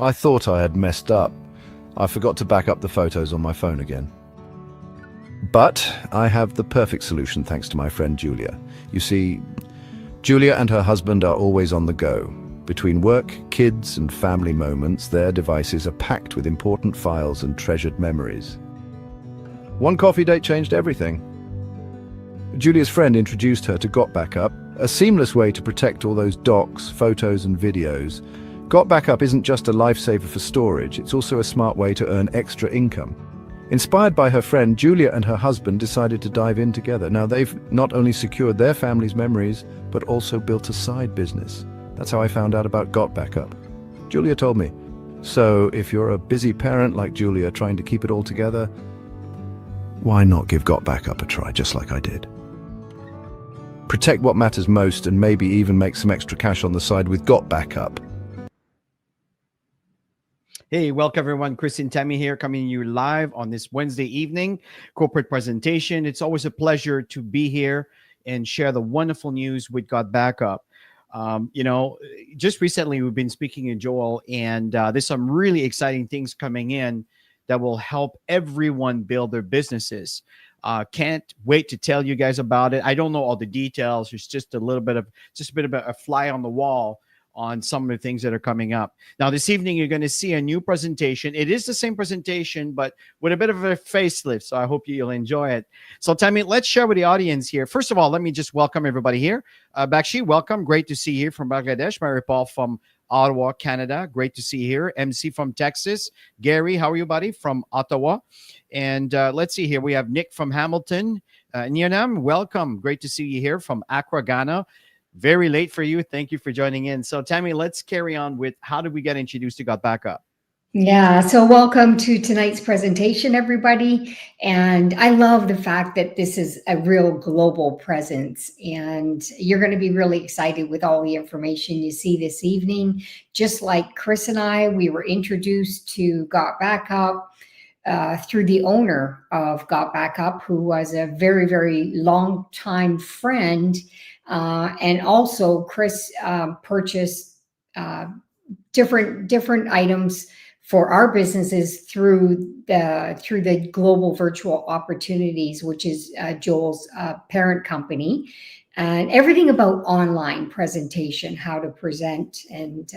I thought I had messed up. I forgot to back up the photos on my phone again. But I have the perfect solution thanks to my friend Julia. You see, Julia and her husband are always on the go. Between work, kids, and family moments, their devices are packed with important files and treasured memories. One coffee date changed everything. Julia's friend introduced her to GotBackup, a seamless way to protect all those docs, photos, and videos. GotBackup isn't just a lifesaver for storage, it's also a smart way to earn extra income. Inspired by her friend, Julia and her husband decided to dive in together. Now they've not only secured their family's memories, but also built a side business. That's how I found out about GotBackup. Julia told me. So if you're a busy parent like Julia trying to keep it all together, why not give GotBackup a try, just like I did? Protect what matters most and maybe even make some extra cash on the side with GotBackup. Hey, welcome everyone. Chris and Tammy here, coming to you live on this Wednesday evening corporate presentation. It's always a pleasure to be here and share the wonderful news with GotBackup. Just recently we've been speaking to Joel, and there's some really exciting things coming in that will help everyone build their businesses. Can't wait to tell you guys about it. I don't know all the details. It's just a bit of a fly on the wall on some of the things that are coming up. Now, this evening, you're going to see a new presentation. It is the same presentation, but with a bit of a facelift. So I hope you'll enjoy it. So Tammy, let's share with the audience here. First of all, let me just welcome everybody here. Bakshi, welcome. Great to see you from Bangladesh. Mary Paul from Ottawa, Canada. Great to see you here. MC from Texas. Gary, how are you, buddy? From Ottawa. And let's see here. We have Nick from Hamilton. Nianam, welcome. Great to see you here from Accra, Ghana. Very late for you. Thank you for joining in. So Tammy, let's carry on with how did we get introduced to GotBackup? Yeah, so welcome to tonight's presentation, everybody. And I love the fact that this is a real global presence, and you're going to be really excited with all the information you see this evening. Just like Chris and I, we were introduced to GotBackup through the owner of GotBackup, who was a very, very long time friend. And also Chris purchased different items for our businesses through the Global Virtual Opportunities, which is Joel's parent company, and everything about online presentation, how to present, and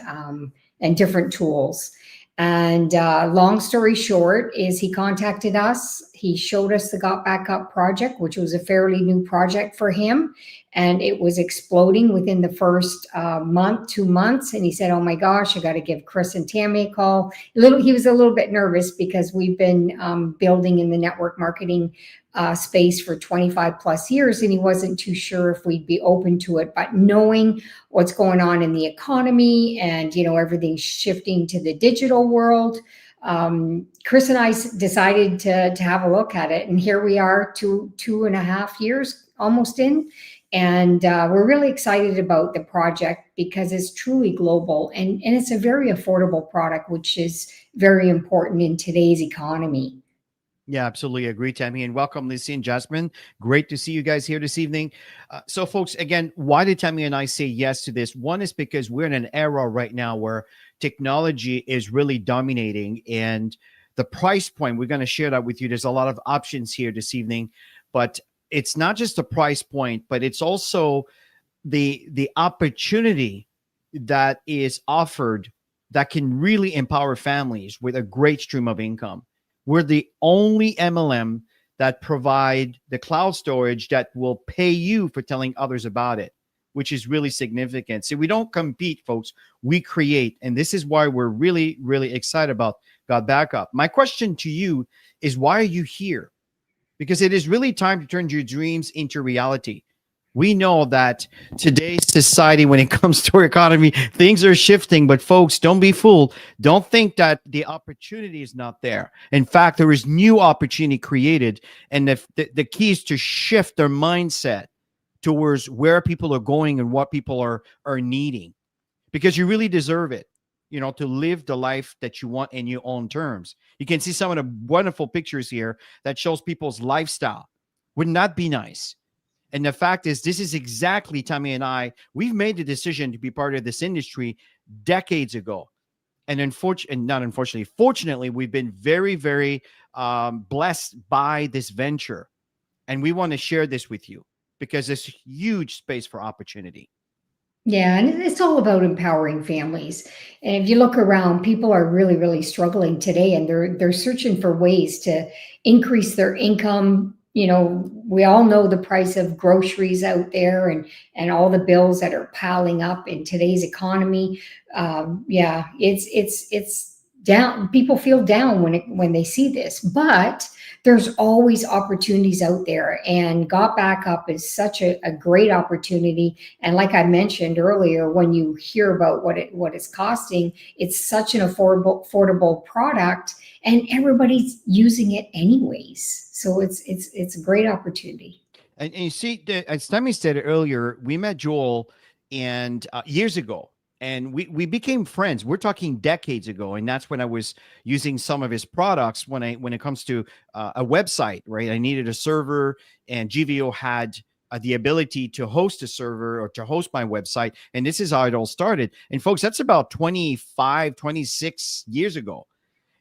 different tools. And long story short is he contacted us. He showed us the GotBackup project, which was a fairly new project for him. And it was exploding within the first month, 2 months. And he said, oh my gosh, I got to give Chris and Tammy a call. He was a little bit nervous because we've been building in the network marketing space for 25 plus years. And he wasn't too sure if we'd be open to it. But knowing what's going on in the economy and, everything's shifting to the digital world, Chris and I decided to have a look at it. And here we are 2.5 years almost in. And we're really excited about the project because it's truly global and it's a very affordable product, which is very important in today's economy. Yeah, absolutely agree, Tammy. And welcome, Lucy and Jasmine. Great to see you guys here this evening. So, folks, again, why did Tammy and I say yes to this? One is because we're in an era right now where technology is really dominating, and the price point, we're going to share that with you. There's a lot of options here this evening, but it's not just the price point, but it's also the opportunity that is offered that can really empower families with a great stream of income. We're the only MLM that provide the cloud storage that will pay you for telling others about it, which is really significant. See, we don't compete, folks. We create. And this is why we're really, really excited about GotBackup. My question to you is, why are you here? Because it is really time to turn your dreams into reality. We know that today's society, when it comes to our economy, things are shifting, but folks, don't be fooled. Don't think that the opportunity is not there. In fact, there is new opportunity created. And the key is to shift their mindset towards where people are going and what people are needing, because you really deserve it, to live the life that you want in your own terms. You can see some of the wonderful pictures here that shows people's lifestyle. Wouldn't that be nice? And the fact is, this is exactly, Tammy and I, we've made the decision to be part of this industry decades ago. And fortunately, we've been very, very blessed by this venture. And we want to share this with you because there's huge space for opportunity. Yeah, and it's all about empowering families. And if you look around, people are really, really struggling today, and they're searching for ways to increase their income. You know, we all know the price of groceries out there, and all the bills that are piling up in today's economy. Yeah, it's down. People feel down when they see this, but there's always opportunities out there, and GotBackup is such a great opportunity. And like I mentioned earlier, when you hear about what it's costing, it's such an affordable product, and everybody's using it anyways. So it's a great opportunity. And you see, as Tammy said earlier, we met Joel and years ago, and we became friends. We're talking decades ago, and that's when I was using some of his products. When it comes to a website, right? I needed a server, and GVO had the ability to host a server or to host my website, and this is how it all started. And folks, that's about 25, 26 years ago.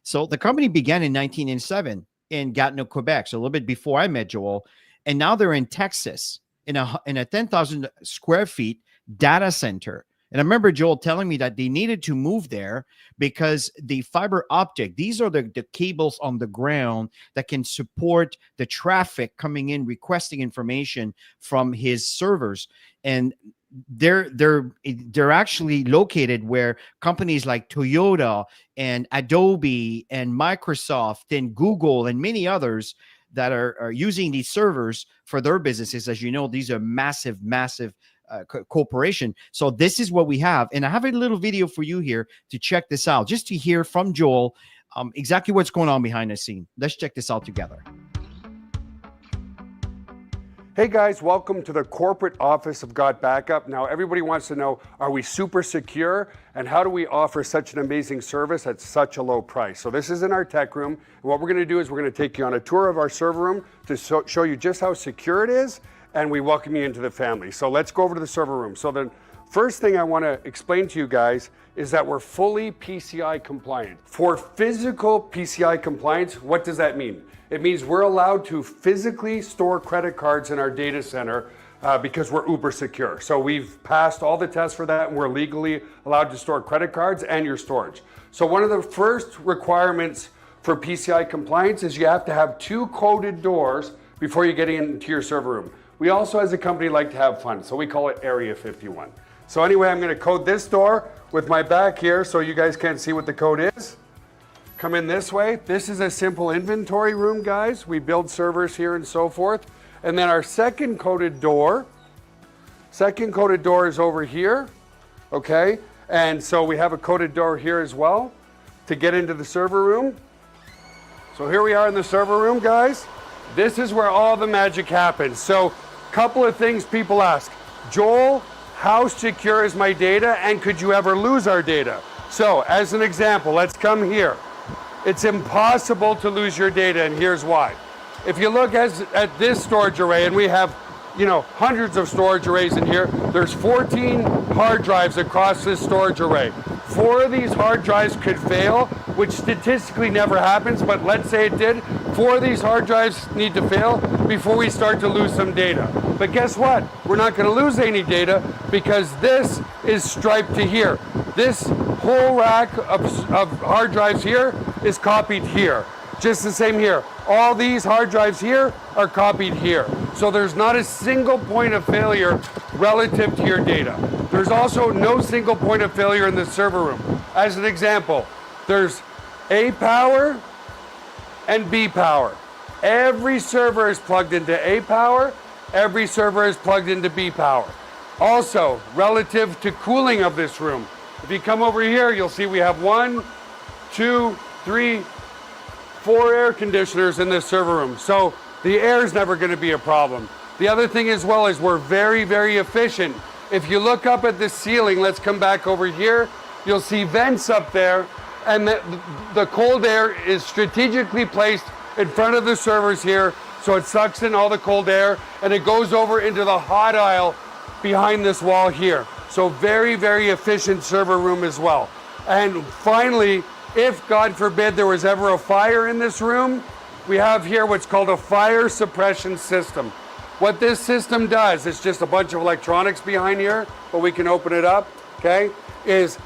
So the company began in 1987 in Gatineau, Quebec, so a little bit before I met Joel, and now they're in Texas in a 10,000 square feet data center. And I remember Joel telling me that they needed to move there because the fiber optic, these are the cables on the ground that can support the traffic coming in, requesting information from his servers. And they're actually located where companies like Toyota and Adobe and Microsoft and Google and many others that are using these servers for their businesses. As you know, these are massive corporation. So this is what we have. And I have a little video for you here to check this out, just to hear from Joel exactly what's going on behind the scene. Let's check this out together. Hey guys, welcome to the corporate office of GotBackup. Now everybody wants to know, are we super secure? And how do we offer such an amazing service at such a low price? So this is in our tech room. And what we're gonna do is we're gonna take you on a tour of our server room to show you just how secure it is, and we welcome you into the family. So let's go over to the server room. So the first thing I want to explain to you guys is that we're fully PCI compliant. For physical PCI compliance, what does that mean? It means we're allowed to physically store credit cards in our data center because we're uber secure. So we've passed all the tests for that, and we're legally allowed to store credit cards and your storage. So one of the first requirements for PCI compliance is you have to have 2 coded doors before you get into your server room. We also, as a company, like to have fun, so we call it Area 51. So anyway, I'm gonna code this door with my back here so you guys can't see what the code is. Come in this way. This is a simple inventory room, guys. We build servers here and so forth. And then our second coded door is over here, okay? And so we have a coded door here as well to get into the server room. So here we are in the server room, guys. This is where all the magic happens. So couple of things people ask. Joel, how secure is my data, and could you ever lose our data? So as an example, let's come here. It's impossible to lose your data, and here's why. If you look at this storage array, and we have hundreds of storage arrays in here, there's 14 hard drives across this storage array. 4 of these hard drives could fail, which statistically never happens, but let's say it did. 4 of these hard drives need to fail before we start to lose some data. But guess what? We're not going to lose any data because this is striped to here. This whole rack of hard drives here is copied here. Just the same here. All these hard drives here are copied here. So there's not a single point of failure relative to your data. There's also no single point of failure in the server room. As an example, there's A power and B power. Every server is plugged into A power, every server is plugged into B power. Also, relative to cooling of this room, if you come over here, you'll see we have 1, 2, 3, 4 air conditioners in this server room. So the air is never going to be a problem. The other thing as well is we're very, very efficient. If you look up at the ceiling, let's come back over here, you'll see vents up there, and the cold air is strategically placed in front of the servers here, so it sucks in all the cold air, and it goes over into the hot aisle behind this wall here. So very, very efficient server room as well. And finally, if God forbid there was ever a fire in this room, we have here what's called a fire suppression system. What this system does, it's just a bunch of electronics behind here, but we can open it up, okay, is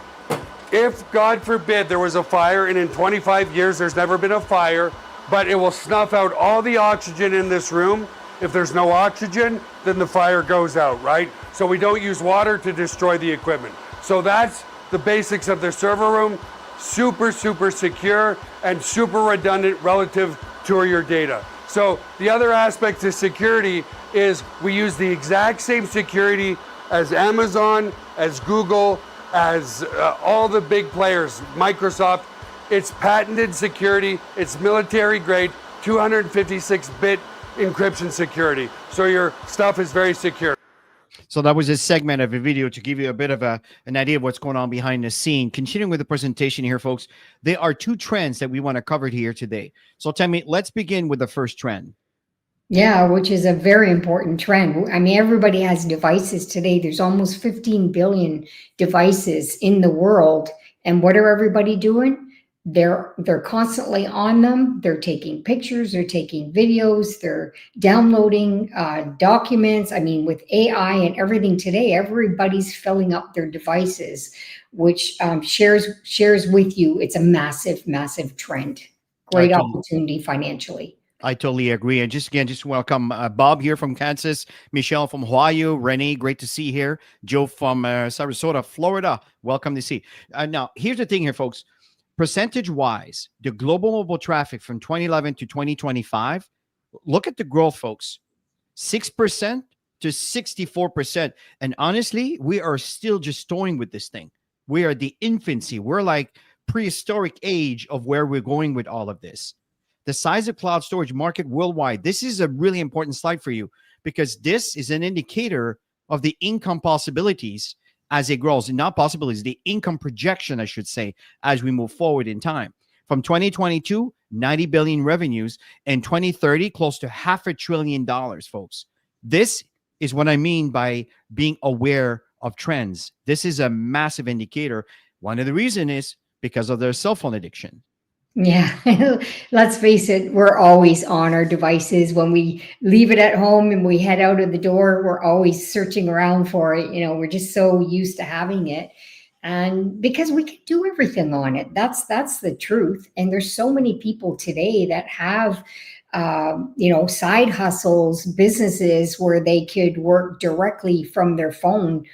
if God forbid there was a fire, and in 25 years there's never been a fire, but it will snuff out all the oxygen in this room. If there's no oxygen, then the fire goes out, right? So we don't use water to destroy the equipment. So that's the basics of the server room. Super, super secure and super redundant relative to your data. So the other aspect to security is we use the exact same security as Amazon, as Google, as all the big players, Microsoft. It's patented security, it's military grade, 256-bit encryption security. So your stuff is very secure. So that was a segment of a video to give you a bit of an idea of what's going on behind the scene. Continuing with the presentation here, folks, there are two trends that we want to cover here today. So Tammy, let's begin with the first trend. Yeah, which is a very important trend. I mean, everybody has devices today. There's almost 15 billion devices in the world. And what are everybody doing? They're constantly on them. They're taking pictures, they're taking videos, they're downloading documents. I mean, with AI and everything today, everybody's filling up their devices, which shares with you. It's a massive, massive trend. Great opportunity financially. I totally agree. And just welcome Bob here from Kansas, Michelle from Ohio, Renee, great to see you here, Joe from Sarasota, Florida, welcome to see. Now, here's the thing here, folks. Percentage-wise, the global mobile traffic from 2011 to 2025, look at the growth, folks. 6% to 64%. And honestly, we are still just toying with this thing. We are the infancy. We're like prehistoric age of where we're going with all of this. The size of cloud storage market worldwide. This is a really important slide for you because this is an indicator of the income possibilities as it grows, and not possibilities, the income projection, I should say, as we move forward in time. From 2022, 90 billion revenues, and 2030, close to $500 billion, folks. This is what I mean by being aware of trends. This is a massive indicator. One of the reasons is because of their cell phone addiction. Yeah, let's face it, we're always on our devices. When we leave it at home and we head out of the door, we're always searching around for it. You know, we're just so used to having it. And because we can do everything on it, that's the truth. And there's so many people today that have, side hustles, businesses where they could work directly from their phone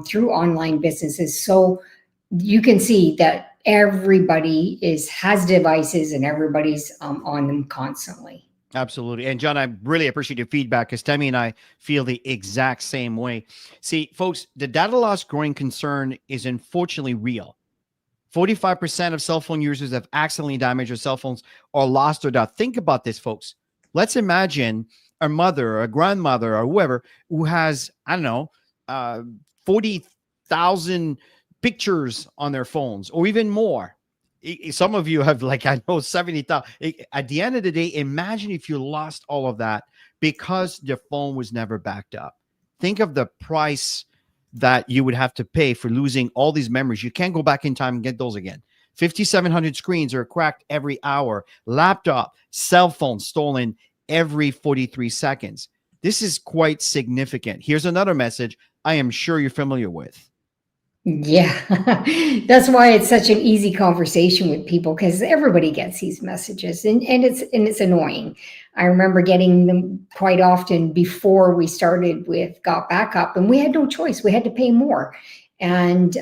through online businesses. So you can see that everybody has devices and everybody's on them constantly. Absolutely. And John, I really appreciate your feedback because Tammy and I feel the exact same way. See, folks, the data loss growing concern is unfortunately real. 45% of cell phone users have accidentally damaged their cell phones or lost their data. Think about this, folks. Let's imagine a mother or a grandmother or whoever who has, 40,000 pictures on their phones or even more. Some of you have 70,000. At the end of the day, imagine if you lost all of that because the phone was never backed up. Think of the price that you would have to pay for losing all these memories. You can't go back in time and get those again. 5,700 screens are cracked every hour. Laptop, cell phone stolen every 43 seconds. This is quite significant. Here's another message I am sure you're familiar with. Yeah, that's why it's such an easy conversation with people because everybody gets these messages and it's annoying. I remember getting them quite often before we started with GotBackup, and we had no choice. We had to pay more. And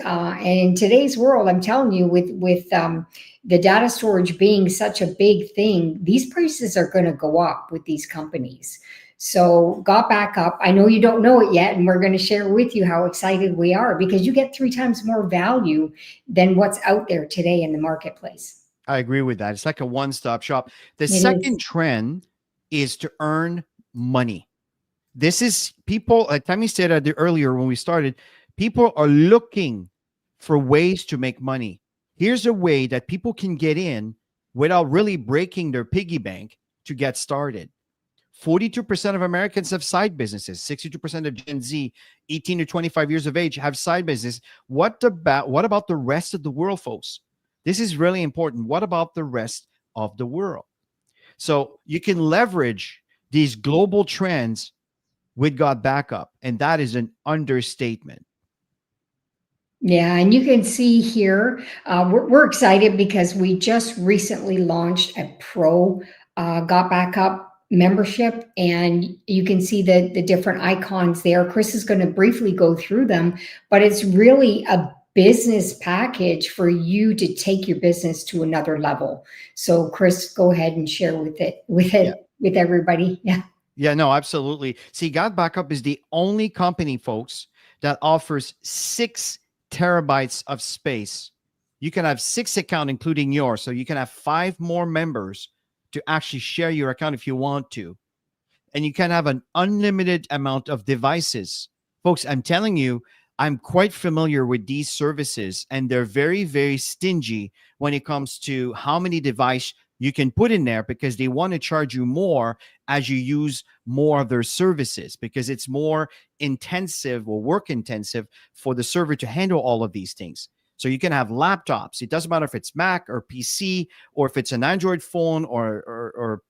in today's world, I'm telling you, with the data storage being such a big thing, these prices are going to go up with these companies. So GotBackup, I know you don't know it yet, and we're going to share with you how excited we are because you get 3 times more value than what's out there today in the marketplace. I agree with that. It's like a one-stop shop. The second trend is to earn money. This is people, like Tammy said earlier when we started, people are looking for ways to make money. Here's a way that people can get in without really breaking their piggy bank to get started. 42% of Americans have side businesses. 62% of Gen Z, 18 to 25 years of age, have side business. What about the rest of the world, folks? This is really important. What about the rest of the world? So you can leverage these global trends with GotBackup, and that is an understatement. Yeah, and you can see here, we're excited because we just recently launched a pro GotBackup membership, and you can see the different icons there. Chris is going to briefly go through them, but it's really a business package for you to take your business to another level. So Chris, go ahead and share with everybody. Yeah. Yeah, no, absolutely. See, GotBackup is the only company, folks, that offers 6 terabytes of space. You can have 6 accounts, including yours. So you can have 5 more members to actually share your account if you want to. And you can have an unlimited amount of devices. Folks, I'm telling you, I'm quite familiar with these services, and they're very, very stingy when it comes to how many devices you can put in there, because they want to charge you more as you use more of their services, because it's more intensive or work intensive for the server to handle all of these things. So you can have laptops. It doesn't matter if it's Mac or PC, or if it's an Android phone or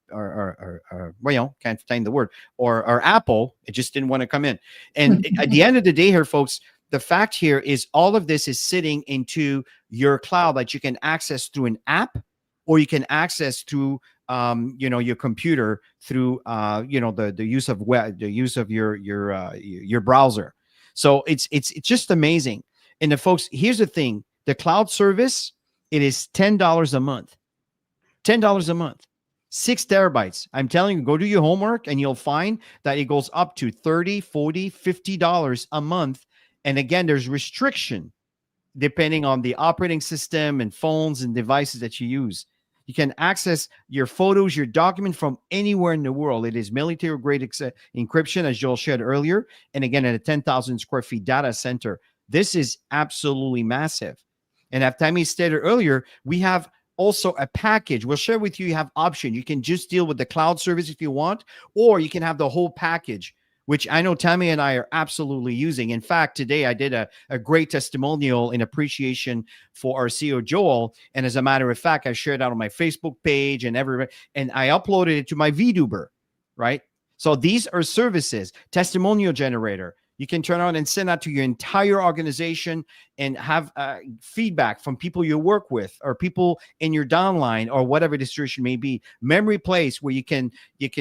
well, can't find the word, or Apple. It just didn't want to come in. And at the end of the day here, folks, the fact here is all of this is sitting into your cloud that you can access through an app, or you can access through your computer through the use of your browser. So it's just amazing. And the folks, here's the thing: the cloud service, it is $10 a month. $10 a month, 6 terabytes. I'm telling you, go do your homework and you'll find that it goes up to $30, $40, $50 a month. And again, there's restriction depending on the operating system and phones and devices that you use. You can access your photos, your document from anywhere in the world. It is military grade encryption, as Joel shared earlier. And again, at a 10,000 square feet data center. This is absolutely massive. And as Tammy stated earlier, we have also a package. We'll share with you. You have option. You can just deal with the cloud service if you want, or you can have the whole package, which I know Tammy and I are absolutely using. In fact, today I did a great testimonial in appreciation for our CEO, Joel. And as a matter of fact, I shared it out on my Facebook page and I uploaded it to my VTuber, right? So these are services, testimonial generator. You can turn on and send out to your entire organization and have feedback from people you work with, or people in your downline, or whatever the situation may be. Memory place, where you can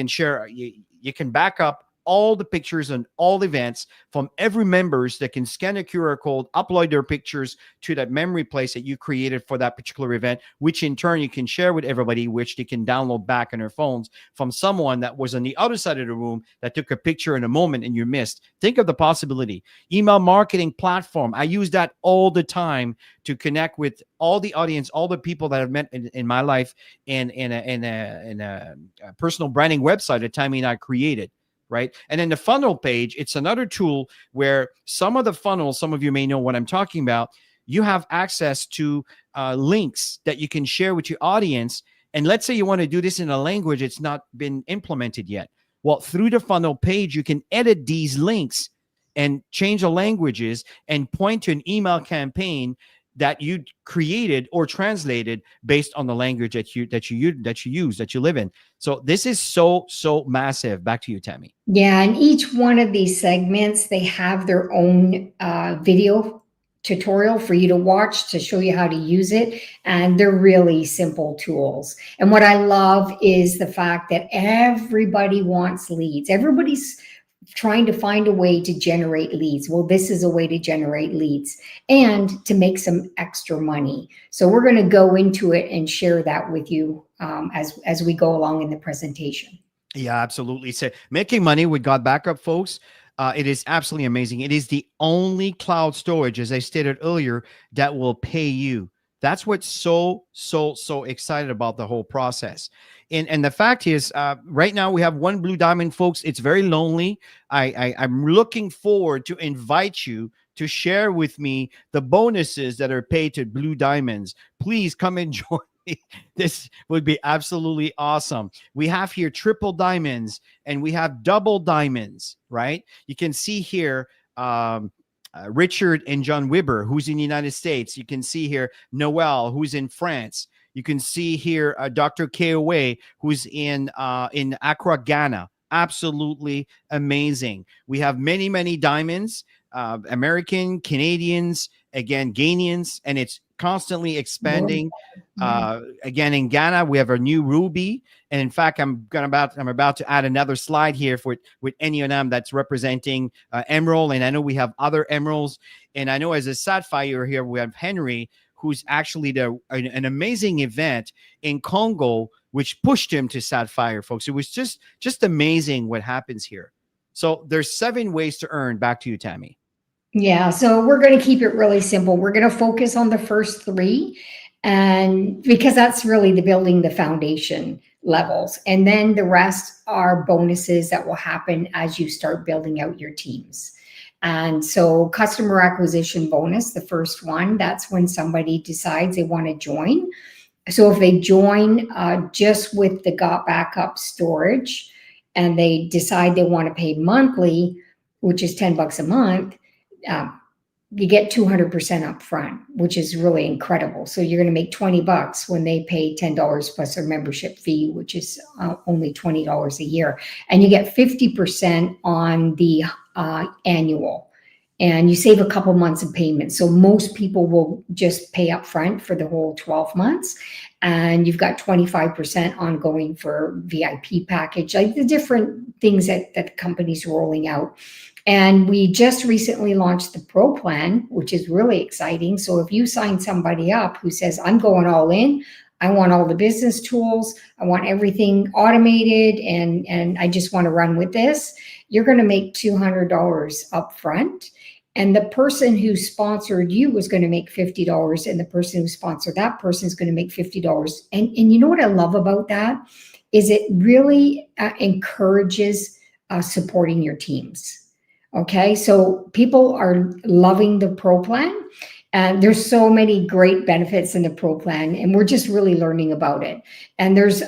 share, you can back up all the pictures and all the events from every members that can scan a QR code, upload their pictures to that memory place that you created for that particular event, which in turn you can share with everybody, which they can download back on their phones from someone that was on the other side of the room that took a picture in a moment and you missed. Think of the possibility. Email marketing platform. I use that all the time to connect with all the audience, all the people that I've met in my life, and in a personal branding website that Tammy and I created. Right. And then the funnel page, it's another tool where some of the funnels, some of you may know what I'm talking about. You have access to links that you can share with your audience. And let's say you want to do this in a language it's not been implemented yet. Well, through the funnel page, you can edit these links and change the languages and point to an email campaign that you created or translated based on the language that you use, that you live in. So this is so massive. Back to you, Tammy. Yeah, and each one of these segments, they have their own video tutorial for you to watch to show you how to use it. And they're really simple tools. And what I love is the fact that everybody wants leads. Everybody's trying to find a way to generate leads. Well, this is a way to generate leads and to make some extra money. So we're going to go into it and share that with you as we go along in the presentation. Yeah, absolutely. So making money with GotBackup, folks, it is absolutely amazing. It is the only cloud storage, as I stated earlier, that will pay you. That's what's so excited about the whole process. And the fact is, right now we have one Blue Diamond, folks. It's very lonely. I'm looking forward to invite you to share with me the bonuses that are paid to Blue Diamonds. Please come and join. This would be absolutely awesome. We have here triple diamonds and we have double diamonds, right? You can see here Richard and John Wibber, who's in the United States. You can see here Noel, who's in France. You can see here Dr. Koa, who's in Accra, Ghana. Absolutely amazing. We have many, many diamonds, American, Canadians, again, Ghanaians, and it's constantly expanding. Again, in Ghana, we have a new ruby. And in fact, I'm about to add another slide here with NUNM that's representing emerald. And I know we have other emeralds. And I know as a sapphire here, we have Henry, who's actually an amazing event in Congo, which pushed him to sapphire, folks. It was just amazing what happens here. So there's 7 ways to earn. Back to you, Tammy. Yeah, so we're going to keep it really simple. We're going to focus on the first 3, and because that's really the building the foundation levels. And then the rest are bonuses that will happen as you start building out your teams. And so customer acquisition bonus, the first one, that's when somebody decides they want to join. So if they join just with the GotBackup storage and they decide they want to pay monthly, which is $10 a month, you get 200% up front, which is really incredible. So you're going to make $20 when they pay $10 plus their membership fee, which is only $20 a year. And you get 50% on the annual. And you save a couple months of payment. So most people will just pay up front for the whole 12 months. And you've got 25% ongoing for VIP package, like the different things that the company's rolling out. And we just recently launched the Pro Plan, which is really exciting. So if you sign somebody up who says, I'm going all in, I want all the business tools, I want everything automated, and I just want to run with this, you're going to make $200 up front. And the person who sponsored you is going to make $50, and the person who sponsored that person is going to make $50. And you know what I love about that is it really encourages supporting your teams. Okay, so people are loving the Pro Plan, and there's so many great benefits in the Pro Plan, and we're just really learning about it. And there's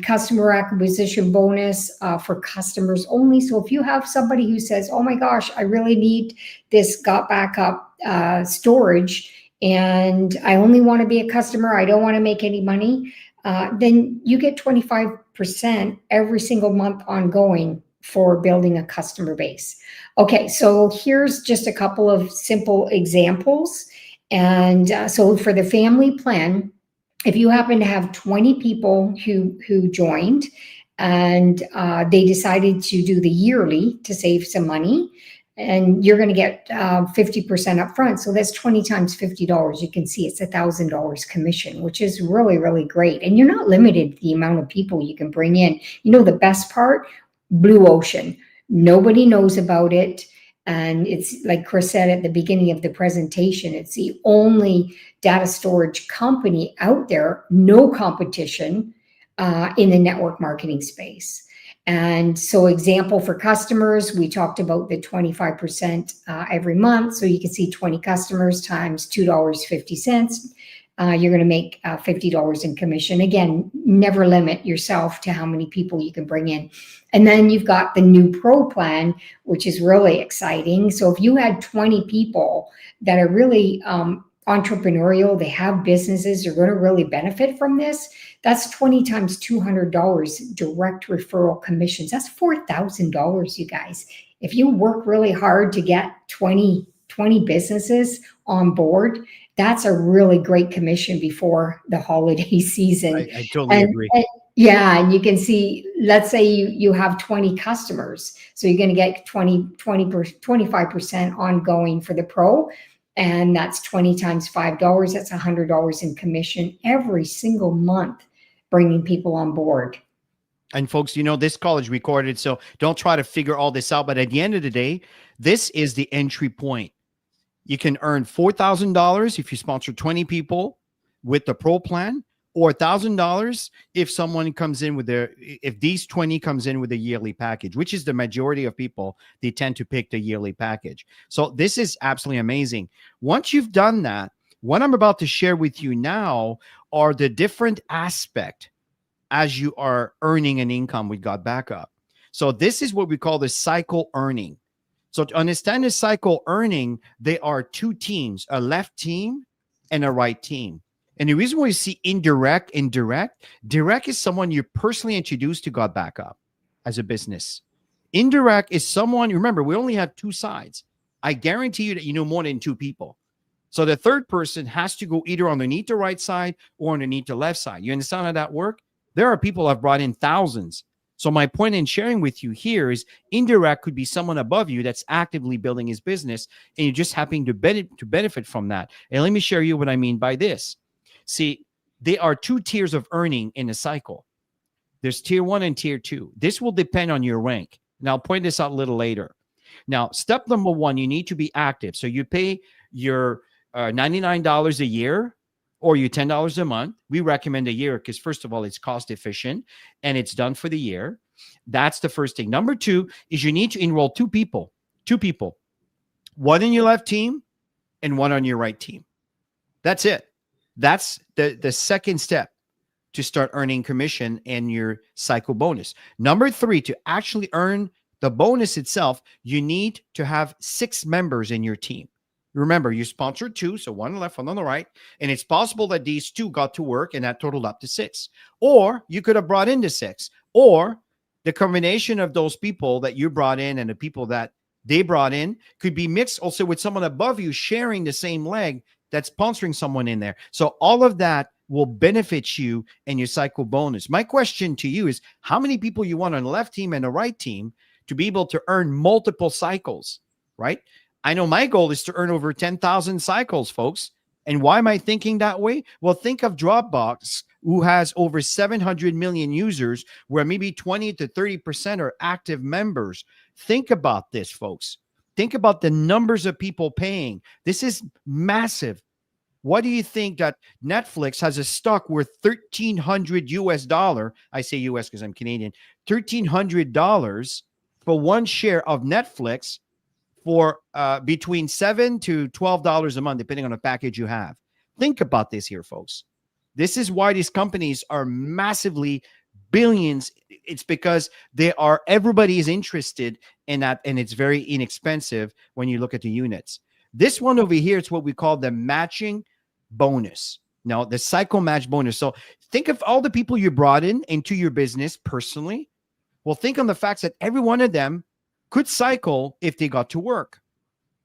customer acquisition bonus for customers only. So if you have somebody who says, oh my gosh, I really need this GotBackup storage, and I only want to be a customer, I don't want to make any money, then you get 25% every single month ongoing for building a customer base. Okay, so here's just a couple of simple examples. And so for the family plan, if you happen to have 20 people who joined and they decided to do the yearly to save some money, and you're going to get 50% up front. So that's 20 times $50. You can see it's $1,000 commission, which is really, really great. And you're not limited to the amount of people you can bring in. You know, the best part, blue ocean. Nobody knows about it. And it's like Chris said at the beginning of the presentation, it's the only data storage company out there, no competition in the network marketing space. And so example for customers, we talked about the 25% every month. So you can see 20 customers times $2.50. You're going to make $50 in commission. Again, never limit yourself to how many people you can bring in. And then you've got the new Pro Plan, which is really exciting. So if you had 20 people that are really entrepreneurial, they have businesses, are going to really benefit from this, that's 20 times $200 direct referral commissions. That's $4,000, you guys. If you work really hard to get 20 businesses on board, that's a really great commission before the holiday season. I totally agree. And you can see, let's say you have 20 customers. So you're going to get 25% ongoing for the Pro. And that's 20 times $5. That's $100 in commission every single month, bringing people on board. And folks, you know, this call is recorded, so don't try to figure all this out. But at the end of the day, this is the entry point. You can earn $4,000 if you sponsor 20 people with the Pro Plan, or $1,000 if someone comes in with if these 20 comes in with a yearly package, which is the majority of people, they tend to pick the yearly package. So this is absolutely amazing. Once you've done that, What I'm about to share with you now are the different aspect as you are earning an income with GotBackup. So this is what we call the cycle earning. So to understand the cycle earning, there are two teams, a left team and a right team. And the reason why you see indirect and direct is someone you personally introduced to GotBackup as a business. Indirect is someone, remember, we only have two sides. I guarantee you that you know more than two people. So the third person has to go either underneath the right side or underneath the left side. You understand how that works? There are people I've brought in thousands. So my point in sharing with you here is indirect could be someone above you that's actively building his business, and you're just happening to benefit from that. And let me share you what I mean by this. See, there are two tiers of earning in a cycle. There's tier 1 and tier 2. This will depend on your rank. And I'll point this out a little later. Now, step number 1, you need to be active. So you pay your $99 a year or you $10 a month. We recommend a year because, first of all, it's cost efficient and it's done for the year. That's the first thing. Number 2 is you need to enroll two people, one in your left team and one on your right team. That's it. That's the second step to start earning commission and your cycle bonus. Number 3, to actually earn the bonus itself, you need to have 6 members in your team. Remember, you sponsored 2, so one on the left, one on the right, and it's possible that these 2 got to work and that totaled up to 6. Or you could have brought in the 6, or the combination of those people that you brought in and the people that they brought in could be mixed also with someone above you sharing the same leg that's sponsoring someone in there. So all of that will benefit you and your cycle bonus. My question to you is how many people you want on the left team and the right team to be able to earn multiple cycles, right? I know my goal is to earn over 10,000 cycles, folks. And why am I thinking that way? Well, think of Dropbox, who has over 700 million users, where maybe 20 to 30% are active members. Think about this, folks. Think about the numbers of people paying. This is massive. What do you think that Netflix has a stock worth $1,300 US? I say US because I'm Canadian. $1,300 for one share of Netflix for between $7 to $12 a month, depending on the package you have. Think about this here, folks. This is why these companies are massively billions. It's because everybody is interested in that, and it's very inexpensive when you look at the units. This one over here is what we call the matching bonus. Now, the cycle match bonus. So think of all the people you brought in into your business personally. Well, think on the facts that every one of them could cycle if they got to work.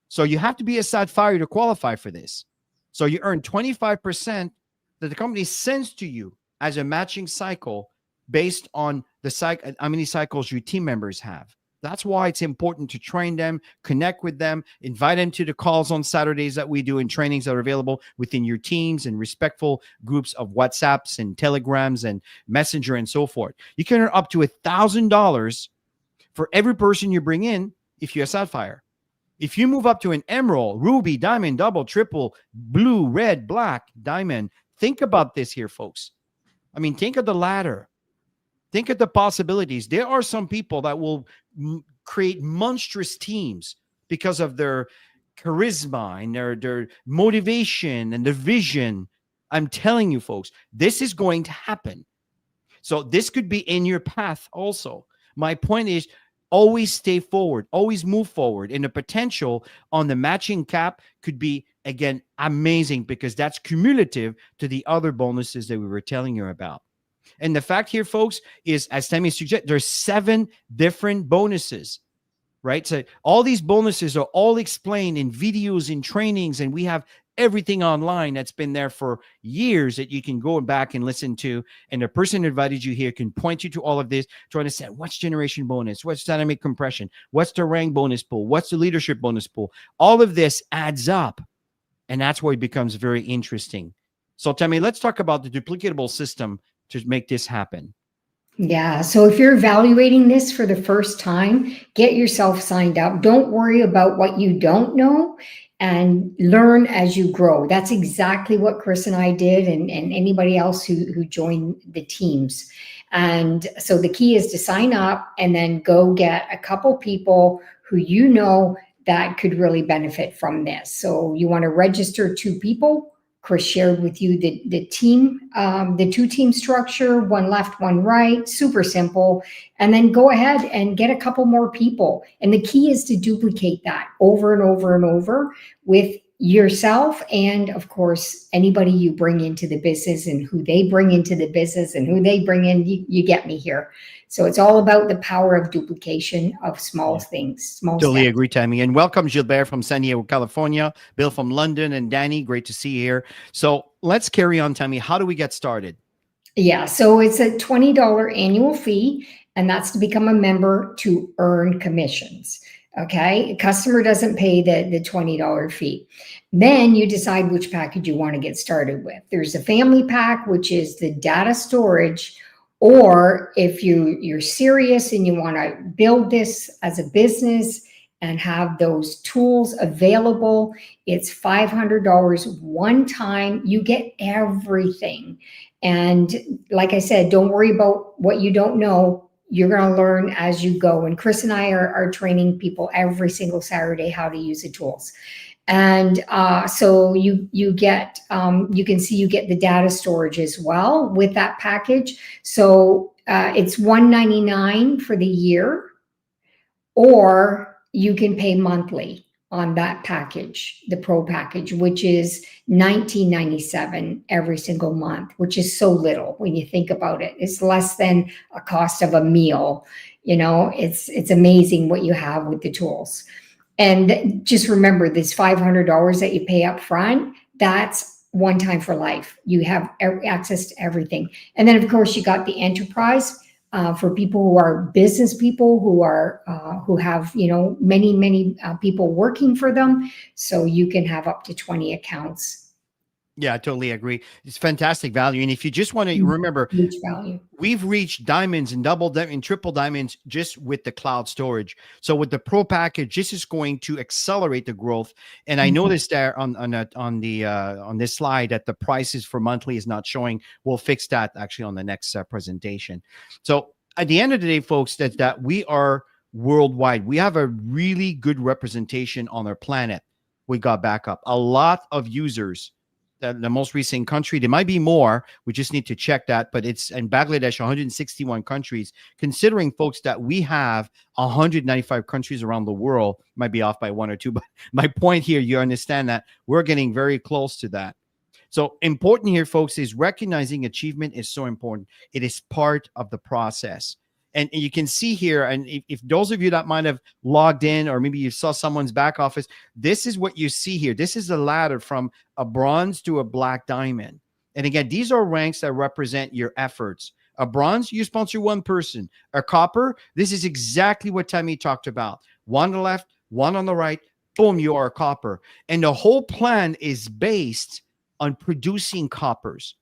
So you have to be a Sapphire to qualify for this. So you earn 25% that the company sends to you as a matching cycle based on the cycle, how many cycles your team members have. That's why it's important to train them, connect with them, invite them to the calls on Saturdays that we do and trainings that are available within your teams and respectful groups of WhatsApps and Telegrams and Messenger and so forth. You can earn up to $1,000 for every person you bring in if you're a Sapphire. If you move up to an Emerald, Ruby, Diamond, Double, Triple, Blue, Red, Black, Diamond, think about this here, folks. I mean, think of the ladder. Think of the possibilities. There are some people that will create monstrous teams because of their charisma and their motivation and their vision. I'm telling you, folks, this is going to happen. So this could be in your path also. My point is, always stay forward, always move forward. And the potential on the matching cap could be, again, amazing because that's cumulative to the other bonuses that we were telling you about. And the fact here, folks, is, as Tammy suggested, there's 7 different bonuses, right? So all these bonuses are all explained in videos and trainings, and we have everything online that's been there for years that you can go back and listen to. And the person who invited you here can point you to all of this to understand what's generation bonus, what's dynamic compression, what's the rank bonus pool, what's the leadership bonus pool. All of this adds up. And that's where it becomes very interesting. So Tammy, let's talk about the duplicatable system to make this happen. Yeah. So if you're evaluating this for the first time, get yourself signed up. Don't worry about what you don't know and learn as you grow. That's exactly what Chris and I did, and anybody else who joined the teams. And so the key is to sign up and then go get a couple people who you know that could really benefit from this. So you want to register 2 people Chris shared with you the team, the 2-team structure, one left, one right, super simple. And then go ahead and get a couple more people. And the key is to duplicate that over and over and over with yourself, and of course anybody you bring into the business and who they bring into the business and who they bring in. You get me here. So it's all about the power of duplication of small things, small Totally steps. agree, Tammy. And welcome Gilbert from San Diego, California, Bill from London, and Danny, great to see you here. So let's carry on, Tammy. How do we get started? Yeah, so it's a $20 annual fee, and that's to become a member to earn commissions. Okay, a customer doesn't pay the $20 fee. Then you decide which package you want to get started with. There's a family pack, which is the data storage, or if you're serious and you want to build this as a business and have those tools available, it's $500 one time. You get everything. And like I said, don't worry about what you don't know. You're going to learn as you go. And Chris and I are training people every single Saturday how to use the tools. And so you get, you can see you get the data storage as well with that package. So it's $199 for the year, or you can pay monthly on that package, the pro package, which is $19.97 every single month, which is so little when you think about it. It's less than a cost of a meal. You know, it's amazing what you have with the tools. And just remember, this $500 that you pay up front, that's one time for life. You have access to everything. And then of course you got the enterprise. For people who are business people who have, you know, many people working for them, so you can have up to 20 accounts. Yeah, I totally agree. It's fantastic value. And if you just want to remember, Huge value. we've reached diamonds and and triple diamonds just with the cloud storage. So with the pro package, this is going to accelerate the growth. And I noticed there on this slide that the prices for monthly is not showing. We'll fix that actually on the next presentation. So at the end of the day, folks, that we are worldwide. We have a really good representation on our planet. We GotBackup. A lot of users. The most recent country, there might be more. We just need to check that, but it's in Bangladesh, 161 countries. Considering, folks, that we have 195 countries around the world, might be off by 1 or 2, but my point here, you understand that we're getting very close to that. So important here, folks, is recognizing achievement is so important. It is part of the process. And you can see here, and if those of you that might have logged in, or maybe you saw someone's back office, this is what you see here. This is the ladder from a bronze to a black diamond. And again, these are ranks that represent your efforts. A bronze, you sponsor one person. A copper, this is exactly what Tammy talked about. One on the left, one on the right, boom, you are a copper. And the whole plan is based on producing coppers,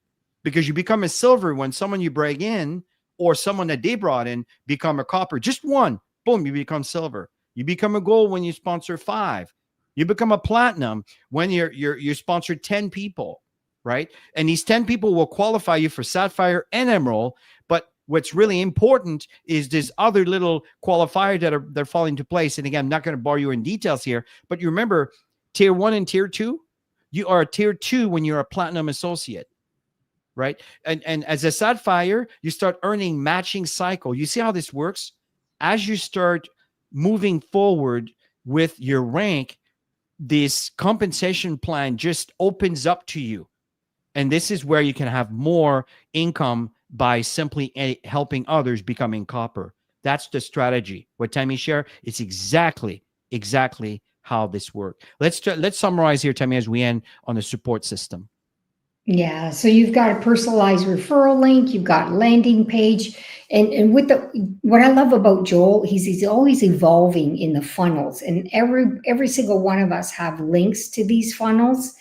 because you become a silver when someone you bring in or someone that they brought in become a copper. Just one, boom, you become silver. You become a gold when you sponsor 5. You become a platinum when you sponsor 10 people, right? And these 10 people will qualify you for sapphire and emerald. But what's really important is this other little qualifier that fall into place. And again, I'm not going to bore you in details here, but you remember tier 1 and tier 2. You are a tier 2 when you're a platinum associate. Right. And as a sapphire, you start earning matching cycle. You see how this works? As you start moving forward with your rank, this compensation plan just opens up to you. And this is where you can have more income by simply helping others becoming copper. That's the strategy. What Tammy shared, it's exactly how this works. Let's summarize here, Tammy, as we end on the support system. Yeah, so you've got a personalized referral link, you've got landing page, and with what I love about Joel, he's always evolving in the funnels, and every single one of us have links to these funnels,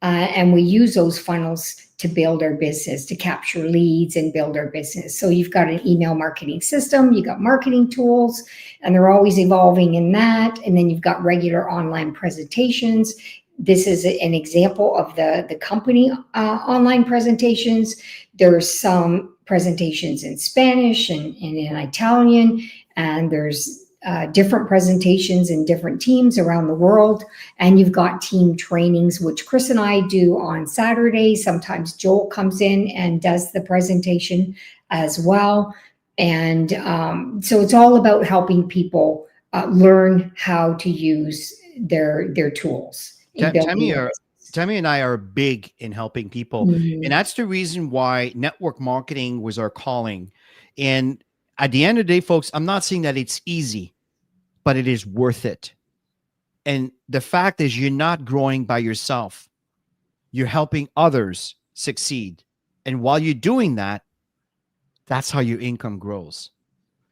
and we use those funnels to build our business, to capture leads and build our business. So you've got an email marketing system, you've got marketing tools, and they're always evolving in that, and then you've got regular online presentations. This is an example of the company online presentations. There's some presentations in Spanish and in Italian, and there's different presentations in different teams around the world. And you've got team trainings, which Chris and I do on Saturdays. Sometimes Joel comes in and does the presentation as well. And so it's all about helping people learn how to use their tools in building their business. Tammy and I are big in helping people. Mhm. And that's the reason why network marketing was our calling. And at the end of the day, folks, I'm not saying that it's easy, but it is worth it. And the fact is, you're not growing by yourself. You're helping others succeed. And while you're doing that, that's how your income grows.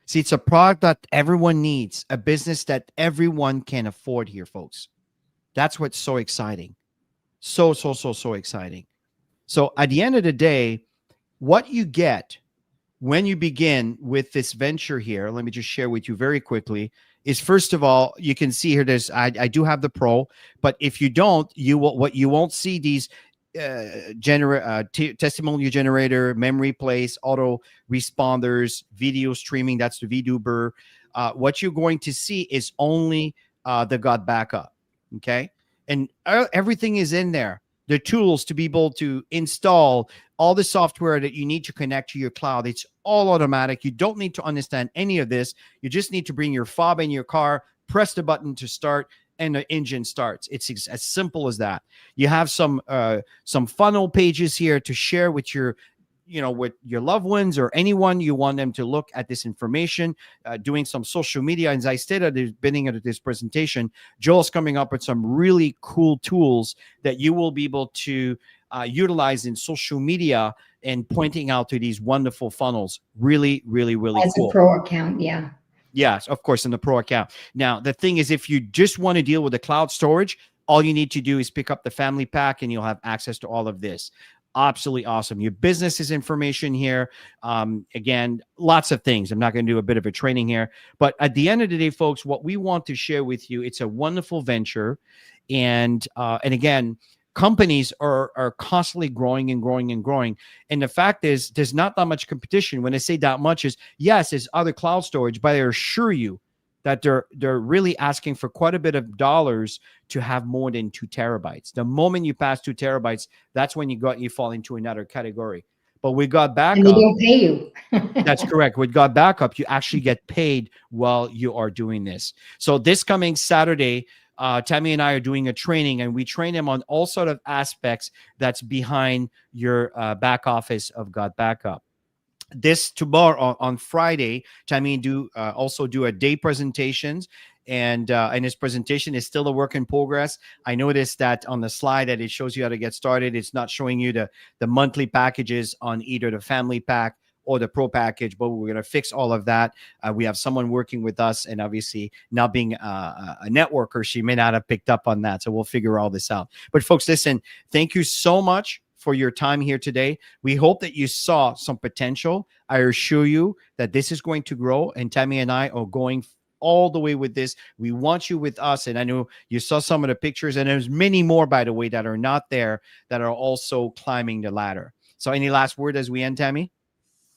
See, it's a product that everyone needs, a business that everyone can afford here, folks. That's what's so exciting. So exciting. So at the end of the day, what you get when you begin with this venture here, let me just share with you very quickly, is first of all, you can see here, I do have the pro, but if you don't, you won't see these testimonial generator, memory place, auto responders, video streaming. That's the VDuber. What you're going to see is only the GotBackup. Okay. And everything is in there. The tools to be able to install all the software that you need to connect to your cloud. It's all automatic. You don't need to understand any of this. You just need to bring your fob in your car, press the button to start, and the engine starts. It's as simple as that. You have some funnel pages here to share with your loved ones or anyone you want them to look at this information, doing some social media. And as I stated at the beginning of this presentation, Joel's coming up with some really cool tools that you will be able to utilize in social media and pointing out to these wonderful funnels. Really, really, really As cool. a pro account, yeah. Yes, of course, in the pro account. Now, the thing is, if you just want to deal with the cloud storage, all you need to do is pick up the family pack and you'll have access to all of this. Absolutely awesome. Your business's information here. Again, lots of things. I'm not going to do a bit of a training here, but at the end of the day, folks, what we want to share with you, it's a wonderful venture. And again, companies are constantly growing and growing and growing. And the fact is, there's not that much competition. When I say that much is, yes, there's other cloud storage, but I assure you that they're really asking for quite a bit of dollars to have more than 2 terabytes. The moment you pass 2 terabytes, that's when you fall into another category. But with GotBackup, And they don't pay you. that's correct. With GotBackup, you actually get paid while you are doing this. So this coming Saturday, Tammy and I are doing a training, and we train them on all sort of aspects that's behind your back office of GotBackup. This tomorrow on Friday, Tammy also do a day presentations, and his presentation is still a work in progress. I noticed that on the slide that it shows you how to get started, it's not showing you the monthly packages on either the family pack or the pro package, but we're going to fix all of that. We have someone working with us, and obviously not being a networker, she may not have picked up on that. So we'll figure all this out. But folks, listen, thank you so much for your time here today. We hope that you saw some potential. I assure you that this is going to grow, and Tammy and I are going all the way with this. We want you with us. And I know you saw some of the pictures, and there's many more, by the way, that are not there that are also climbing the ladder. So any last word as we end, Tammy?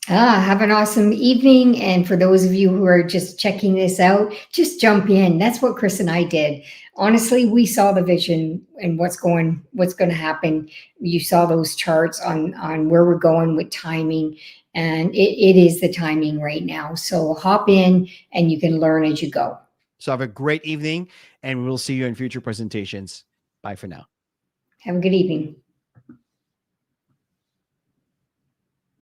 Have an awesome evening. And for those of you who are just checking this out, just jump in. That's what Chris and I did. Honestly, we saw the vision and what's going to happen. You saw those charts on where we're going with timing, and it is the timing right now. So hop in and you can learn as you go. So have a great evening, and we'll see you in future presentations. Bye for now. Have a good evening.